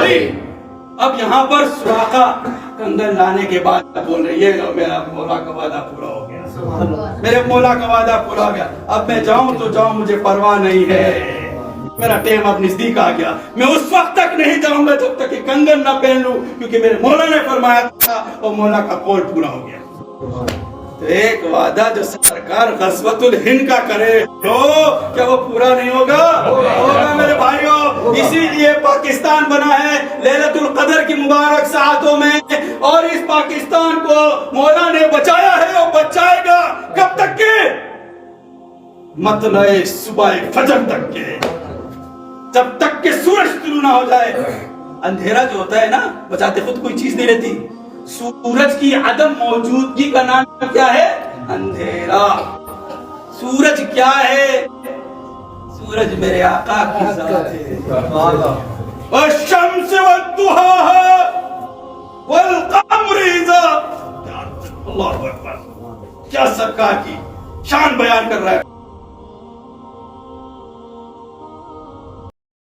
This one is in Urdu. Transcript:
علیہ۔ اب یہاں پر سراقہ کنگن لانے کے بعد بول رہی ہے میرا مولا کا وعدہ پورا ہو گیا، میرے مولا کا وعدہ پورا ہو گیا، اب میں جاؤں تو جاؤں، مجھے پرواہ نہیں ہے، میرا ٹائم اب نزدیک آ گیا، میں اس وقت تک نہیں جاؤں گا جب تک کہ کنگن نہ پہن لوں، کیونکہ میرے مولا نے فرمایا تھا اور مولا کا قول پورا ہو گیا۔ تو ایک وعدہ جو سرکار غزوۃ الہند کا کرے تو کیا وہ پورا نہیں ہوگا؟ ہوگا میرے بھائیوں، اسی لیے پاکستان بنا ہے لیلۃ القدر کی مبارک ساعتوں میں، اور اس پاکستان کو مولا نے بچایا ہے اور بچائے گا کب تک کے؟ مطلع صبح فجر تک کے، جب تک کہ سورج طلوع نہ ہو جائے۔ اندھیرا جو ہوتا ہے نا، بچاتے خود کوئی چیز نہیں رہتی، سورج کی عدم موجودگی کا نام کیا ہے؟ اندھیرا۔ سورج کیا ہے؟ سورج میرے آقا کی ذات ہے۔ والشمس والضحاها والقمر اذا، اللہ اکبر، کیا سرکار کی شان بیان کر رہا ہے۔